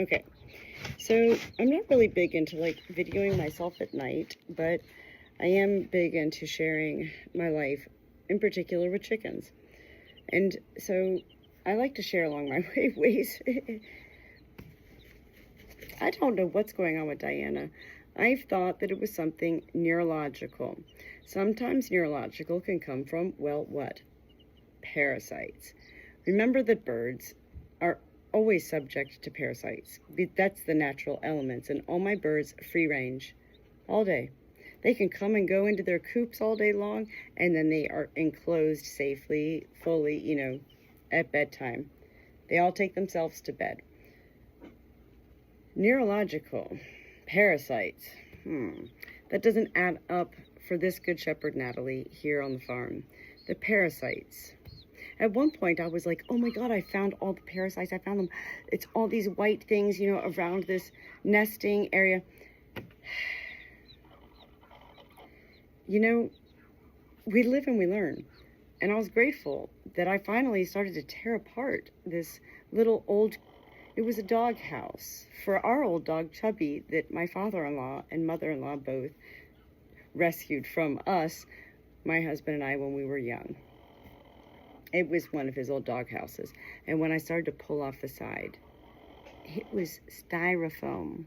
Okay, so I'm not really big into like videoing myself at night, but I am big into sharing my life, in particular with chickens. And so I like to share along my ways. I don't know what's going on with Diana. I've thought that it was something neurological. Sometimes neurological can come from, well, what? Parasites. Remember that birds are always subject to parasites. That's the natural elements, and all my birds free range all day. They can come and go into their coops all day long, and then they are enclosed safely, fully, at bedtime. They all take themselves to bed. Neurological parasites. That doesn't add up for this Good Shepherd Natalie here on the farm. The parasites. At one point, I was like, oh my God, I found all the parasites. I found them. It's all these white things, around this nesting area. We live and we learn. And I was grateful that I finally started to tear apart this little old, it was a dog house for our old dog, Chubby, that my father-in-law and mother-in-law both rescued from us, my husband and I, when we were young. It was one of his old dog houses. And when I started to pull off the side, it was styrofoam.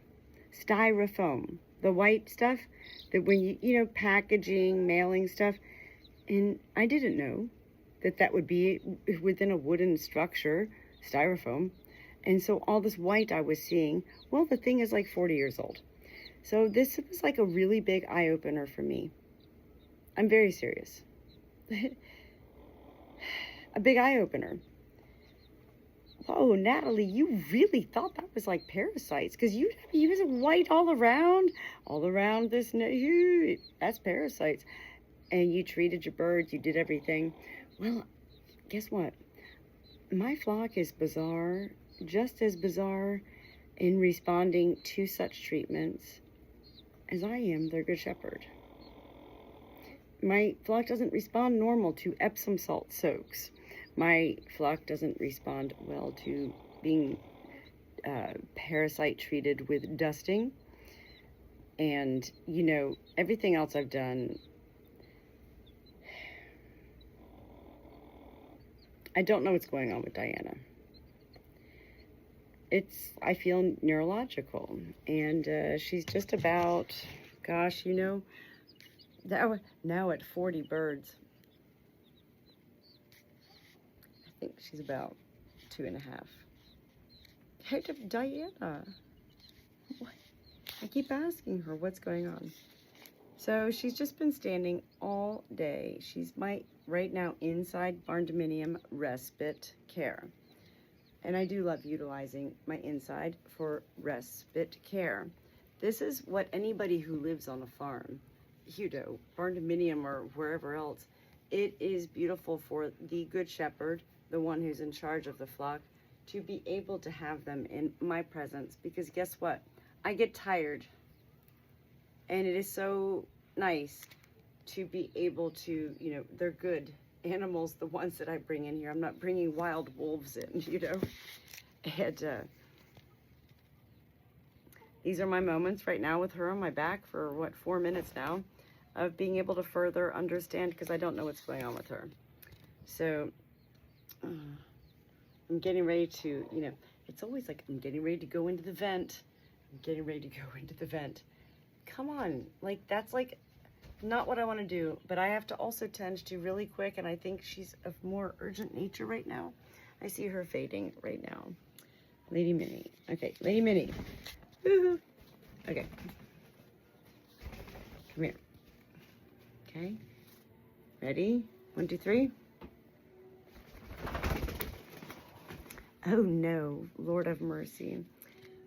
Styrofoam. The white stuff that when packaging, mailing stuff. And I didn't know that would be within a wooden structure, styrofoam. And so all this white I was seeing, well, the thing is like 40 years old. So this was like a really big eye-opener for me. I'm very serious. A big eye-opener. Oh, Natalie, you really thought that was like parasites, because you was white all around this. That's parasites. And you treated your birds, you did everything. Well, guess what? My flock is bizarre, just as bizarre in responding to such treatments as I am their Good Shepherd. My flock doesn't respond normal to Epsom salt soaks. My flock doesn't respond well to being parasite treated with dusting. And, everything else I've done, I don't know what's going on with Diana. I feel neurological. And she's just about, gosh, now at 40 birds. I think she's about 2.5. Hey, Diana. What? I keep asking her what's going on. So she's just been standing all day. She's right now inside barn dominium respite care. And I do love utilizing my inside for respite care. This is what anybody who lives on a farm, barn dominium or wherever else, it is beautiful for the Good Shepherd, the one who's in charge of the flock, to be able to have them in my presence, because guess what? I get tired, and it is so nice to be able to, they're good animals, the ones that I bring in here. I'm not bringing wild wolves in, and these are my moments right now with her on my back for 4 minutes now, of being able to further understand, because I don't know what's going on with her. So I'm getting ready to, it's always like, I'm getting ready to go into the vent. I'm getting ready to go into the vent. Come on, that's not what I want to do, but I have to also tend to really quick, and I think she's of more urgent nature right now. I see her fading right now. Lady Minnie. Okay, Lady Minnie. Woohoo. Okay. Come here. Okay. Ready? 1, 2, 3. Oh no, Lord have mercy.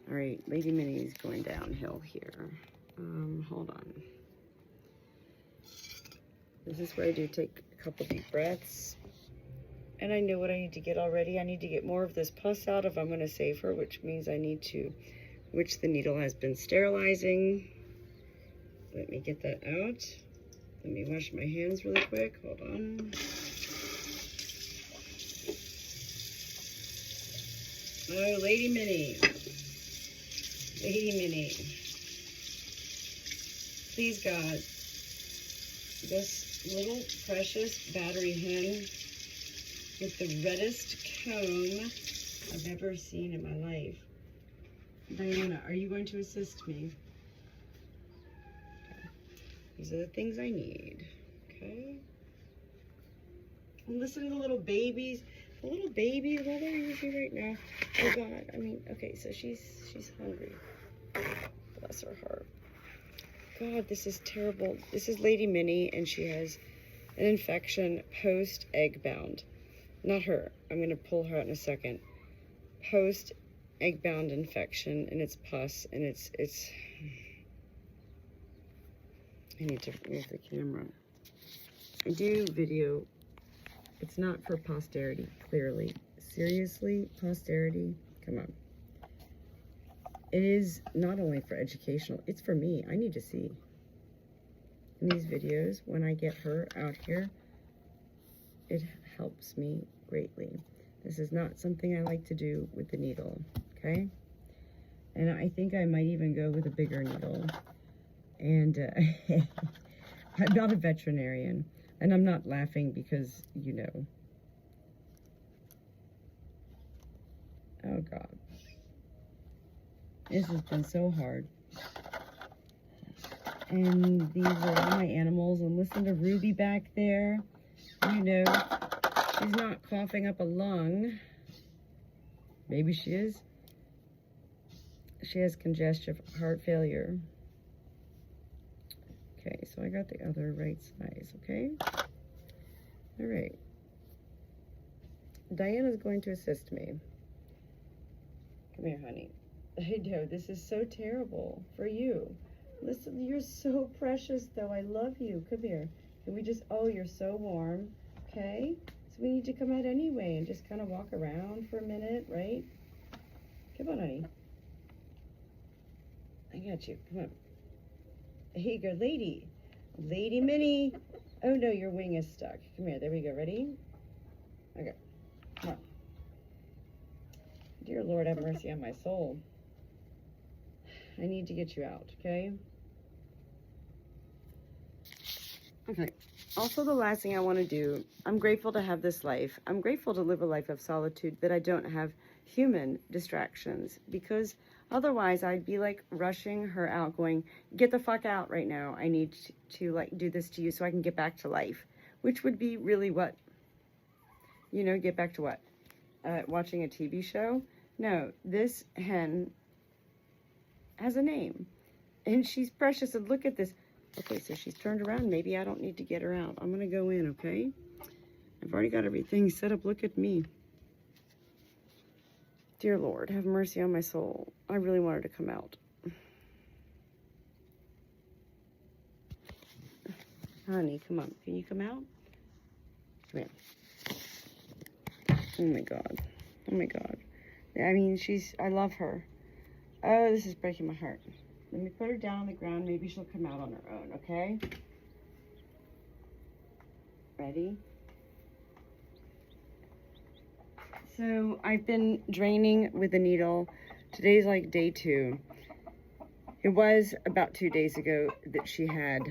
All right, Lady Minnie's going downhill here. Hold on. This is where I do take a couple deep breaths. And I know what I need to get already. I need to get more of this pus out if I'm going to save her, which means I need to, which the needle has been sterilizing. Let me get that out. Let me wash my hands really quick. Hold on. Oh, Lady Minnie. Lady Minnie. Please, God, this little precious battery hen with the reddest comb I've ever seen in my life. Diana, are you going to assist me? Okay. These are the things I need. Okay. And listen to the little babies. The little babies, what are usually right now? Oh God, I mean, okay, so she's hungry. Bless her heart. God, this is terrible. This is Lady Minnie, and she has an infection post-egg bound. Not her. I'm going to pull her out in a second. Post-egg bound infection, and it's pus, and it's. I need to move the camera. I do video. It's not for posterity, clearly. Seriously, posterity? Come on. It is not only for educational, it's for me. I need to see. In these videos, when I get her out here, it helps me greatly. This is not something I like to do with the needle, okay? And I think I might even go with a bigger needle. And I'm not a veterinarian. And I'm not laughing because, you know. Oh, God. This has been so hard. And these are all my animals. And listen to Ruby back there. You know, she's not coughing up a lung. Maybe she is. She has congestive heart failure. Okay, so I got the other right size, okay? All right. Diana's going to assist me. Come here, honey. I know, this is so terrible for you. Listen, you're so precious, though. I love you. Come here. Can we just, oh, you're so warm, okay? So we need to come out anyway and just kind of walk around for a minute, right? Come on, honey. I got you. Come on. Here you go, lady. Lady Minnie. Oh, no, your wing is stuck. Come here. There we go. Ready? Okay. Come on. Dear Lord, have mercy on my soul. I need to get you out, okay? Okay. Also, the last thing I want to do, I'm grateful to have this life. I'm grateful to live a life of solitude, that I don't have human distractions, because otherwise I'd be like rushing her out, going, get the fuck out right now. I need to like do this to you so I can get back to life, which would be really what? You know, get back to what? Watching a TV show? No, this hen has a name, and she's precious, and look at this. Okay, so she's turned around. Maybe I don't need to get her out. I'm gonna go in, okay? I've already got everything set up. Look at me. Dear Lord, have mercy on my soul. I really want her to come out. Honey, come on. Can you come out? Come here. Oh my God. Oh my God. I mean, I love her. Oh, this is breaking my heart. Let me put her down on the ground. Maybe she'll come out on her own, okay? Ready? So I've been draining with a needle. Today's like day 2. It was about 2 days ago that she had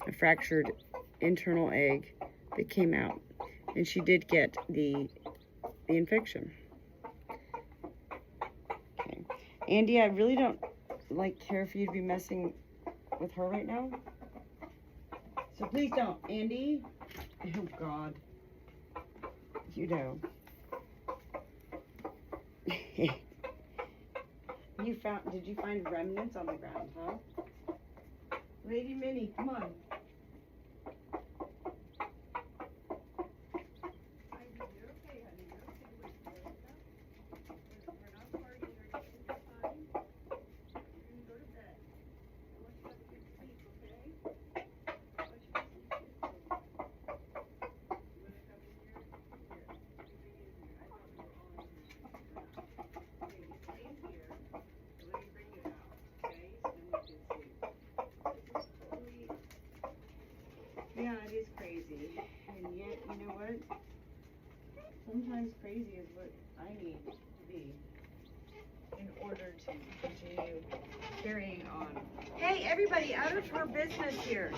a fractured internal egg that came out, and she did get the infection. Okay, Andy, I really don't care for you to be messing with her right now. So please don't, Andy. Oh God, you know. Did you find remnants on the ground, huh? Lady Minnie, come on. Yeah, it is crazy. And yet, you know what? Sometimes crazy is what I need to be in order to continue carrying on. Hey, everybody, out of her business here.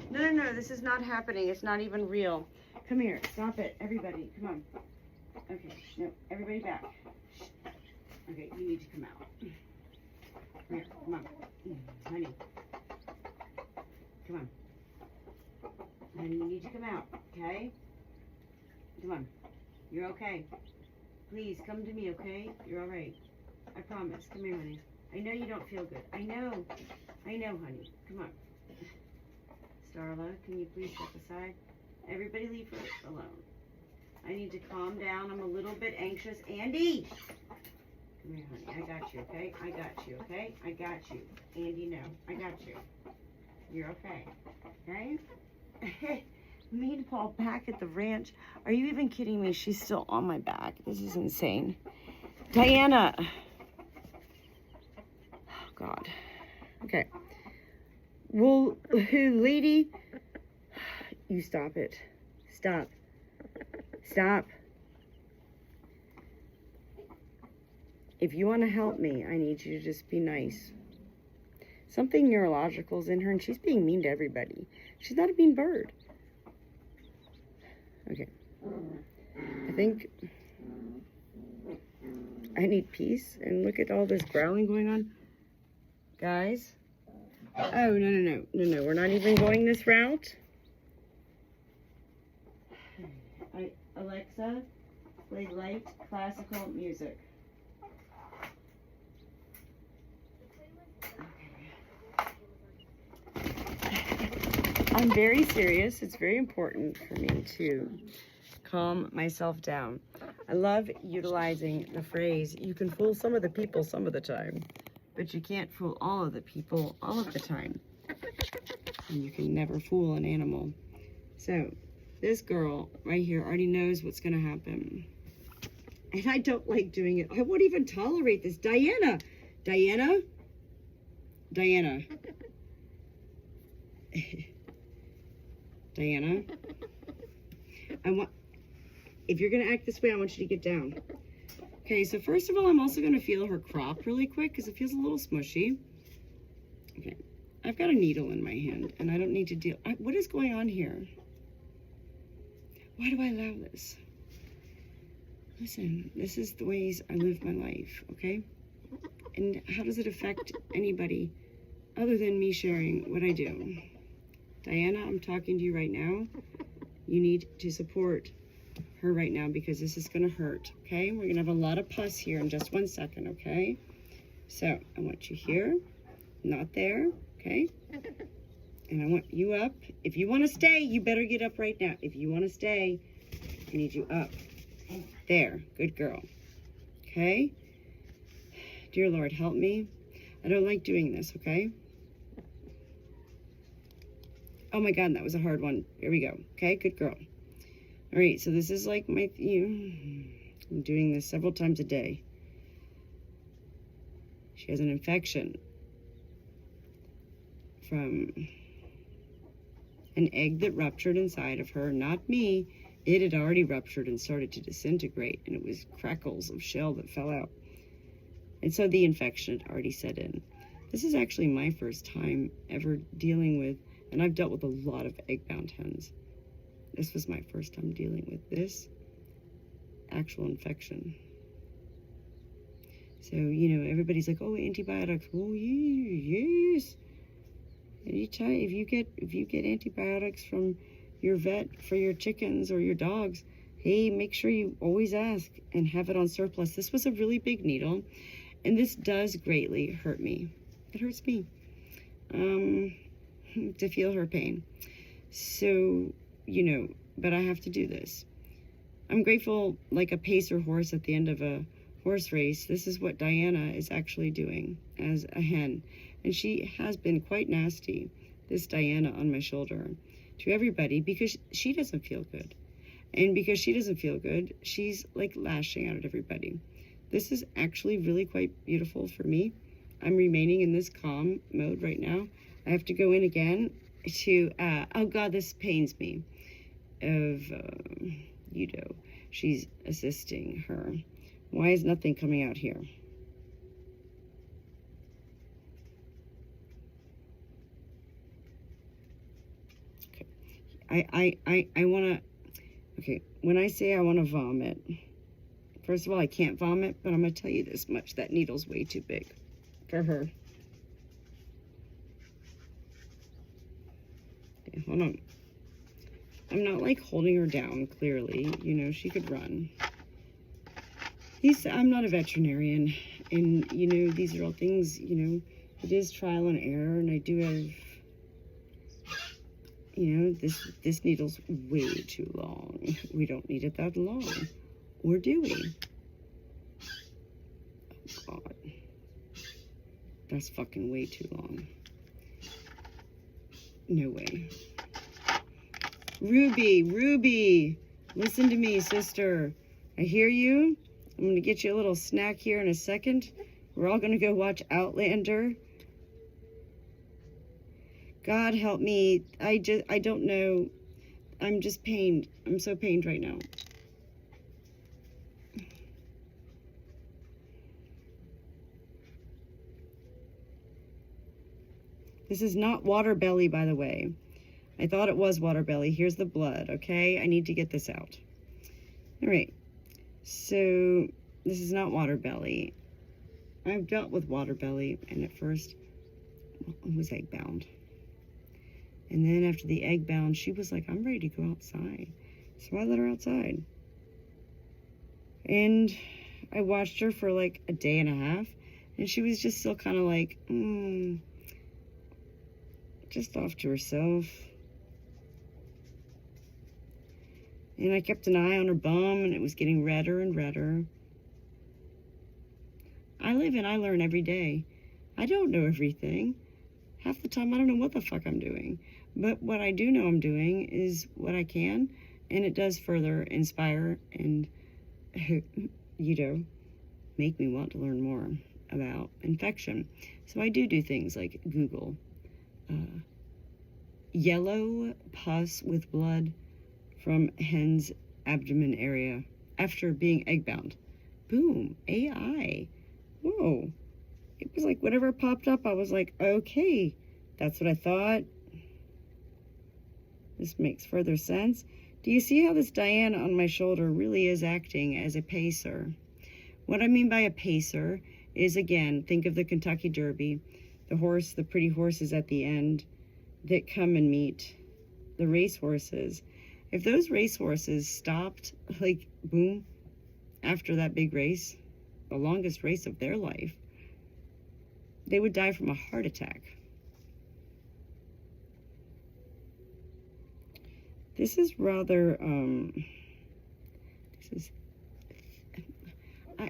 No, this is not happening. It's not even real. Come here. Stop it. Everybody, come on. Okay, no, everybody back. Shh. Okay, you need to come out. Come here, come on. Honey. Come on. Honey, you need to come out, okay? Come on. You're okay. Please, come to me, okay? You're all right. I promise. Come here, honey. I know you don't feel good. I know, honey. Come on. Starla, can you please step aside? Everybody leave her alone. I need to calm down. I'm a little bit anxious. Andy! Come here, honey. I got you, okay? I got you, okay? I got you. Andy, no. I got you. You're okay. Okay? Meanwhile, back at the ranch. Are you even kidding me? She's still on my back. This is insane. Diana! Oh, God. Okay. Well, lady, you stop it. Stop. Stop. If you want to help me, I need you to just be nice. Something neurological is in her, and she's being mean to everybody. She's not a mean bird. Okay. I think I need peace, and look at all this growling going on. Guys. Oh, no. We're not even going this route. Alexa, play light classical music. I'm very serious. It's very important for me to calm myself down. I love utilizing the phrase, you can fool some of the people some of the time, but you can't fool all of the people all of the time. And you can never fool an animal. So, this girl right here already knows what's going to happen. And I don't like doing it. I won't even tolerate this. Diana! Diana? Diana. Diana. If you're going to act this way, I want you to get down. Okay, so first of all, I'm also going to feel her crop really quick because it feels a little smushy. Okay, I've got a needle in my hand and I don't need to deal. What is going on here? Why do I allow this? Listen, this is the ways I live my life, okay? And how does it affect anybody other than me sharing what I do? Diana, I'm talking to you right now. You need to support her right now because this is going to hurt, okay? We're going to have a lot of pus here in just 1 second, okay? So I want you here, not there, okay? And I want you up. If you want to stay, you better get up right now. If you want to stay, I need you up. There, good girl. Okay? Dear Lord, help me. I don't like doing this, okay? Oh my God, that was a hard one. Here we go. Okay, good girl. All right, so this is like I'm doing this several times a day. She has an infection from an egg that ruptured inside of her, not me. It had already ruptured and started to disintegrate, and it was crackles of shell that fell out. And so the infection had already set in. This is actually my first time ever dealing with, and I've dealt with a lot of egg-bound hens. This was my first time dealing with this actual infection. So, you know, everybody's like, oh, antibiotics. Oh, yes. Anytime, if you get antibiotics from your vet for your chickens or your dogs, hey, make sure you always ask and have it on surplus. This was a really big needle, and this does greatly hurt me. It hurts me to feel her pain. So, you know, but I have to do this. I'm grateful, like a pacer horse at the end of a horse race. This is what Diana is actually doing as a hen. And she has been quite nasty, this Diana on my shoulder, to everybody because she doesn't feel good. And because she doesn't feel good, she's like lashing out at everybody. This is actually really quite beautiful for me. I'm remaining in this calm mode right now. I have to go in again to, oh God, this pains me, of, you know, she's assisting her. Why is nothing coming out here? Okay. I want to... Okay, when I say I want to vomit, first of all, I can't vomit, but I'm going to tell you this much. That needle's way too big for her. Okay, hold on. I'm not, like, holding her down, clearly. You know, she could run. I'm not a veterinarian, and, you know, these are all things, you know, it is trial and error, and I do have... You know, this needle's way too long. We don't need it that long. Or do we? Oh, God. That's fucking way too long. No way. Ruby! Listen to me, sister. I hear you. I'm going to get you a little snack here in a second. We're all going to go watch Outlander. God help me. I don't know. I'm just pained. I'm so pained right now. This is not water belly, by the way. I thought it was water belly. Here's the blood, okay? I need to get this out. All right. So this is not water belly. I've dealt with water belly, and at first it was egg bound. And then after the egg bound, she was like, I'm ready to go outside. So I let her outside. And I watched her for like a day and a half. And she was just still kind of like, just off to herself. And I kept an eye on her bum, and it was getting redder and redder. I live and I learn every day. I don't know everything. Half the time, I don't know what the fuck I'm doing. But what I do know I'm doing is what I can, and it does further inspire and, you know, make me want to learn more about infection. So I do things like Google yellow pus with blood from hen's abdomen area after being egg bound. Boom, AI. Whoa. It was like whatever popped up, I was like, okay, that's what I thought. This makes further sense. Do you see how this Diana on my shoulder really is acting as a pacer? What I mean by a pacer is, again, think of the Kentucky Derby, the horse, the pretty horses at the end that come and meet the race horses. If those race horses stopped, like, boom, after that big race, the longest race of their life, they would die from a heart attack. This is rather,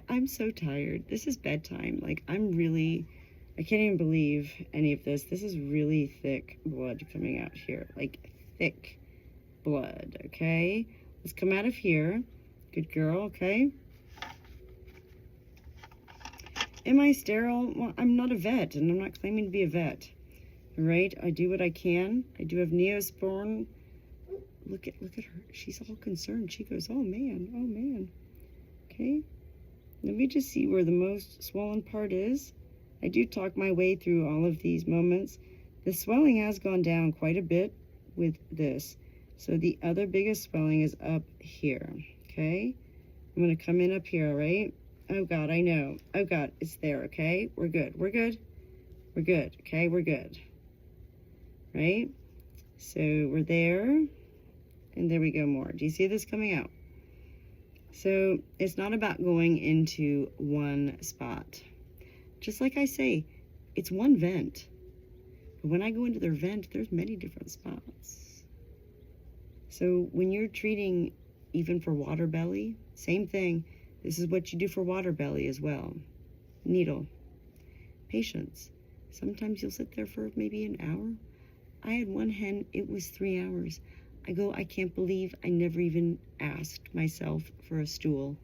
I'm so tired. This is bedtime. Like, I can't even believe any of this. This is really thick blood coming out here. Like, thick blood, okay? Let's come out of here. Good girl, okay? Am I sterile? Well, I'm not a vet, and I'm not claiming to be a vet. All right? I do what I can. I do have Neosporin. Look at her. She's all concerned. She goes, oh, man. Okay? Let me just see where the most swollen part is. I do talk my way through all of these moments. The swelling has gone down quite a bit with this. So the other biggest swelling is up here, okay? I'm going to come in up here, all right? Oh, God, I know. Oh, God, it's there, okay? We're good. Okay? We're good. Right? So we're there. And there we go more. Do you see this coming out? So it's not about going into one spot. Just like I say, it's one vent. But when I go into their vent, there's many different spots. So when you're treating even for water belly, same thing. This is what you do for water belly as well. Needle. Patience. Sometimes you'll sit there for maybe an hour. I had one hen, it was 3 hours. I can't believe I never even asked myself for a stool.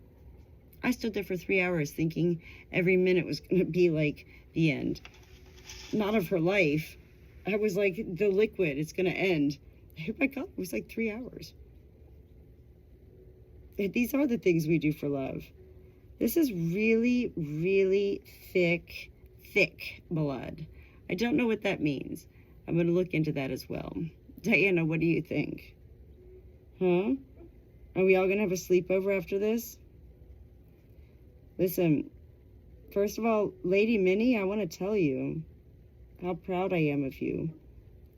I stood there for 3 hours thinking every minute was going to be like the end. Not of her life. I was like, the liquid, it's going to end. Oh my God, it was like 3 hours. These are the things we do for love. This is really, really thick blood. I don't know what that means. I'm going to look into that as well. Diana, what do you think? Huh? Are we all going to have a sleepover after this? Listen, first of all, Lady Minnie, I want to tell you how proud I am of you.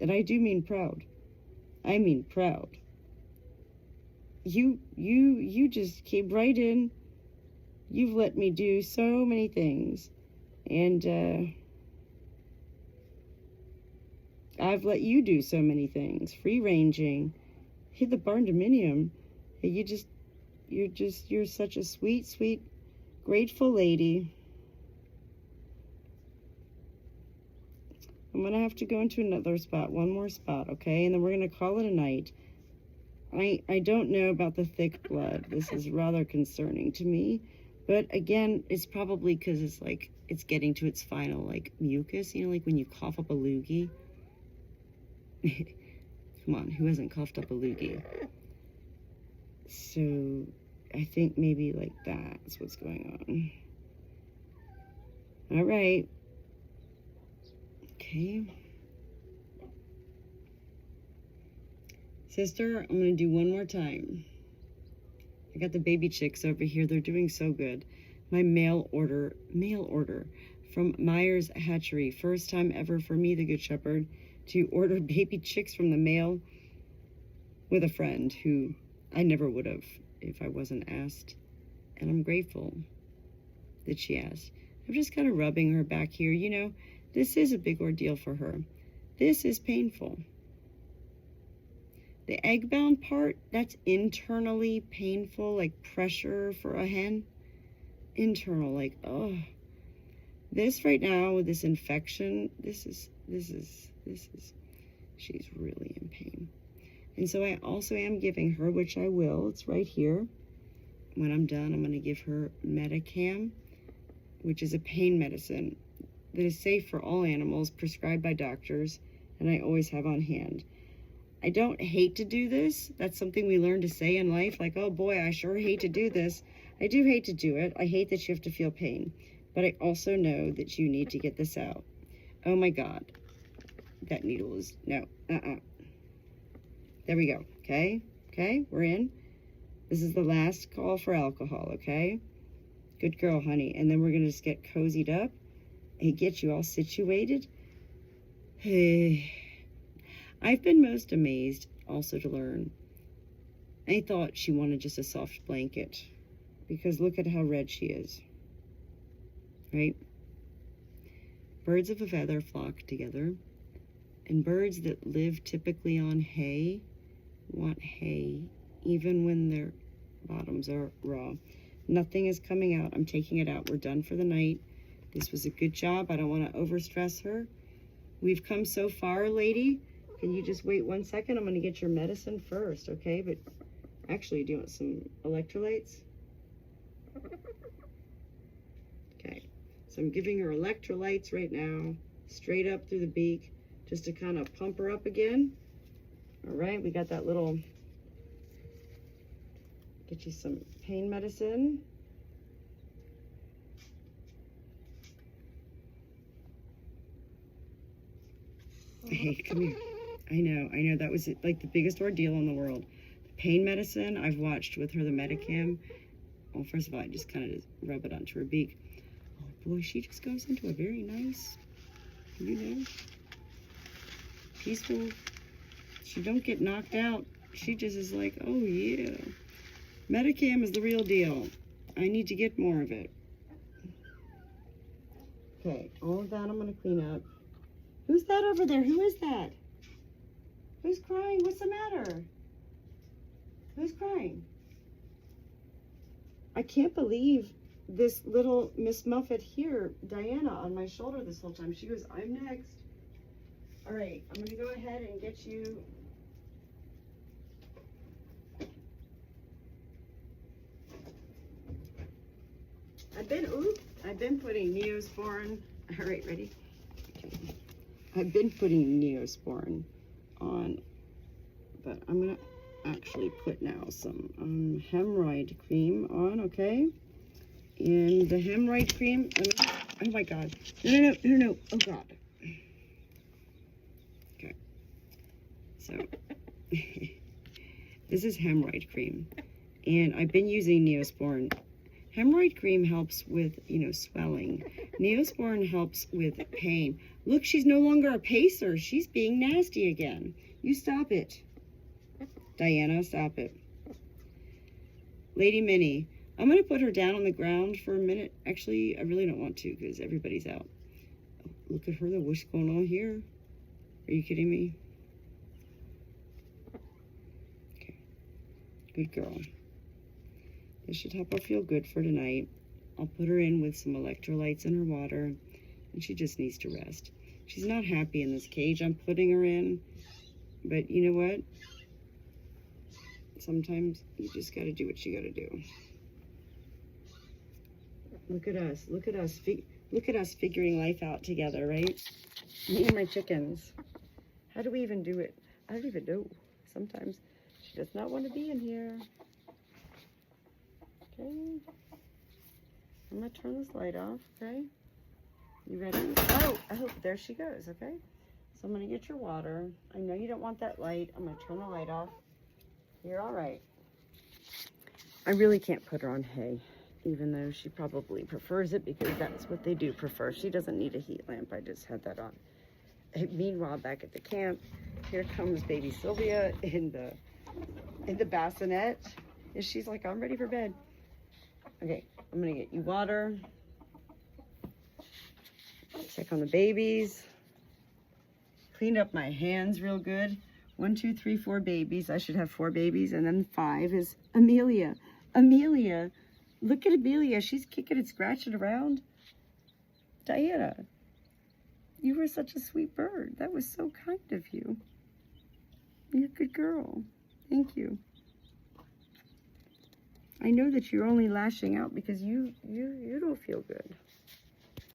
And I do mean proud. I mean proud. You just came right in. You've let me do so many things. And I've let you do so many things. Free ranging. Hit the barndominium. You're such a sweet, grateful lady. I'm gonna have to go into another spot, one more spot, okay? And then we're gonna call it a night. I don't know about the thick blood. This is rather concerning to me. But again, it's probably because it's like, it's getting to its final, like, mucus. You know, like when you cough up a loogie. Come on, who hasn't coughed up a loogie? So, I think maybe like that's what's going on. All right. Okay. Sister, I'm going to do one more time. I got the baby chicks over here. They're doing so good. My mail order from Myers Hatchery. First time ever for me, the Good Shepherd, to order baby chicks from the mail with a friend who I never would have if I wasn't asked. And I'm grateful that she asked. I'm just kind of rubbing her back here. You know, this is a big ordeal for her. This is painful. The egg-bound part, that's internally painful, like pressure for a hen. Internal, like, oh. This right now, with this infection, this is, she's really in pain. And so I also am giving her, which I will, it's right here. When I'm done, I'm going to give her Metacam, which is a pain medicine that is safe for all animals, prescribed by doctors, and I always have on hand. I don't hate to do this. That's something we learn to say in life, like, oh boy, I sure hate to do this. I do hate to do it. I hate that you have to feel pain. But I also know that you need to get this out. Oh my God. That needle is, no, There we go, okay? Okay, we're in. This is the last call for alcohol, okay? Good girl, honey. And then we're gonna just get cozied up and get you all situated. Hey. I've been most amazed also to learn. I thought she wanted just a soft blanket because look at how red she is, right? Birds of a feather flock together, and birds that live typically on hay want hay even when their bottoms are raw. Nothing is coming out. I'm taking it out. We're done for the night. This was a good job. I don't want to overstress her. We've come so far, lady. Can you just wait 1 second? I'm going to get your medicine first, okay? But actually, do you want some electrolytes? Okay. So I'm giving her electrolytes right now, straight up through the beak, just to kind of pump her up again. All right, we got that little, get you some pain medicine. Hey, come here. I know, that was like the biggest ordeal in the world. The pain medicine, I've watched with her the Metacam. Well, first of all, I just kind of just rub it onto her beak. Oh boy, she just goes into a very nice, you know, peaceful, she don't get knocked out. She just is like, oh yeah. Metacam is the real deal. I need to get more of it. Okay, all of that I'm gonna clean up. Who's that over there? Who is that? Who's crying? What's the matter? Who's crying? I can't believe this little Miss Muffet here, Diana, on my shoulder this whole time. She goes, I'm next. All right, I'm gonna go ahead and get you. I've been putting Neosporin. All right, ready? Okay. I've been putting Neosporin on, but I'm actually put now some hemorrhoid cream on, okay? And the hemorrhoid cream, oh my God. No. Oh God. Okay. So, this is hemorrhoid cream. And I've been using Neosporin. Hemorrhoid cream helps with, swelling. Neosporin helps with pain. Look, she's no longer a pacer. She's being nasty again. You stop it. Diana, stop it. Lady Minnie, I'm going to put her down on the ground for a minute. Actually, I really don't want to because everybody's out. Oh, look at her, though. What's going on here? Are you kidding me? Okay. Good girl. This should help her feel good for tonight. I'll put her in with some electrolytes in her water, and she just needs to rest. She's not happy in this cage I'm putting her in, but you know what? Sometimes you just got to do what you got to do. Look at us. Look at us. Look at us figuring life out together, right? Me and my chickens. How do we even do it? I don't even know. Sometimes she does not want to be in here. Okay. I'm going to turn this light off, okay? You ready? Oh, there she goes, okay? So I'm going to get your water. I know you don't want that light. I'm going to turn the light off. You're all right. I really can't put her on hay, even though she probably prefers it because that's what they do prefer. She doesn't need a heat lamp. I just had that on. Meanwhile, back at the camp, here comes baby Sylvia in the bassinet. And she's like, I'm ready for bed. Okay, I'm going to get you water. Check on the babies. Clean up my hands real good. 1, 2, 3, 4 babies. I should have 4 babies. And then 5 is Amelia. Amelia. Look at Amelia. She's kicking and scratching around. Diana, you were such a sweet bird. That was so kind of you. You're a good girl. Thank you. I know that you're only lashing out because you don't feel good.